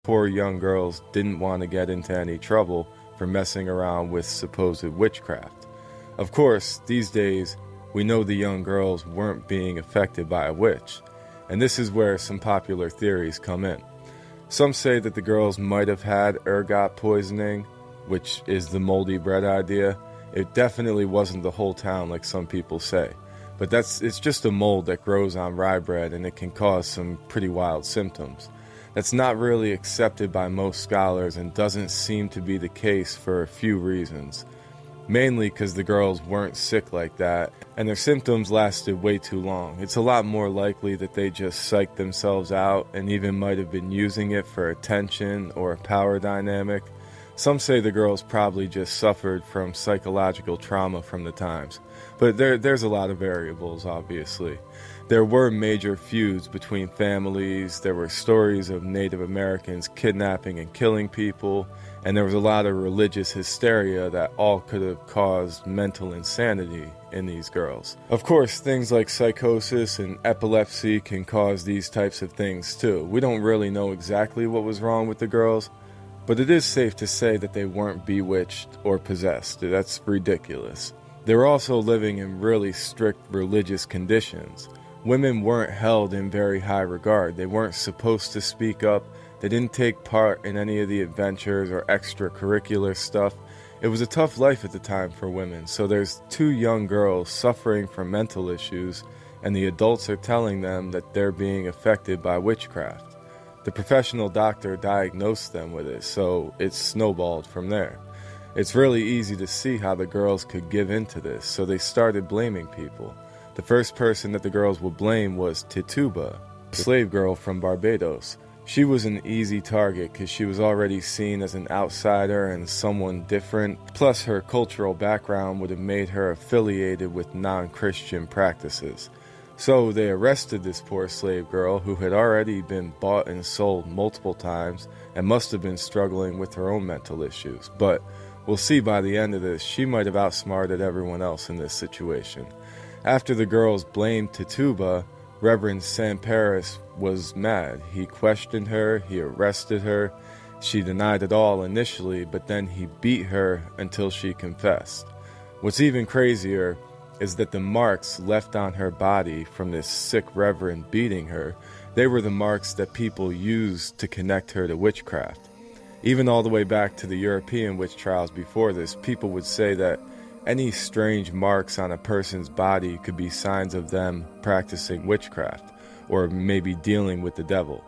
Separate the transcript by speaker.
Speaker 1: Poor young girls didn't want to get into any trouble for messing around with supposed witchcraft. Of course, these days, we know the young girls weren't being affected by a witch, and this is where some popular theories come in. Some say that the girls might have had ergot poisoning, which is the moldy bread idea. It definitely wasn't the whole town like some people say, but it's just a mold that grows on rye bread, and it can cause some pretty wild symptoms. That's not really accepted by most scholars and doesn't seem to be the case for a few reasons. Mainly because the girls weren't sick like that, and their symptoms lasted way too long. It's a lot more likely that they just psyched themselves out and even might have been using it for attention or a power dynamic. Some say the girls probably just suffered from psychological trauma from the times, but there's a lot of variables, obviously. There were major feuds between families, there were stories of Native Americans kidnapping and killing people, and there was a lot of religious hysteria that all could have caused mental insanity in these girls. Of course, things like psychosis and epilepsy can cause these types of things too. We don't really know exactly what was wrong with the girls, but it is safe to say that they weren't bewitched or possessed. That's ridiculous. They were also living in really strict religious conditions. Women weren't held in very high regard. They weren't supposed to speak up. They didn't take part in any of the adventures or extracurricular stuff. It was a tough life at the time for women, so there's two young girls suffering from mental issues, and the adults are telling them that they're being affected by witchcraft. The professional doctor diagnosed them with it, so it snowballed from there. It's really easy to see how the girls could give into this, so they started blaming people. The first person that the girls would blame was Tituba, a slave girl from Barbados. She was an easy target because she was already seen as an outsider and someone different, plus her cultural background would have made her affiliated with non-Christian practices. So they arrested this poor slave girl who had already been bought and sold multiple times and must have been struggling with her own mental issues. But we'll see by the end of this, she might have outsmarted everyone else in this situation. After the girls blamed Tituba, Reverend Parris was mad. He questioned her, he arrested her. She denied it all initially, but then he beat her until she confessed. What's even crazier is that the marks left on her body from this sick reverend beating her, they were the marks that people used to connect her to witchcraft. Even all the way back to the European witch trials before this, people would say that any strange marks on a person's body could be signs of them practicing witchcraft, or maybe dealing with the devil.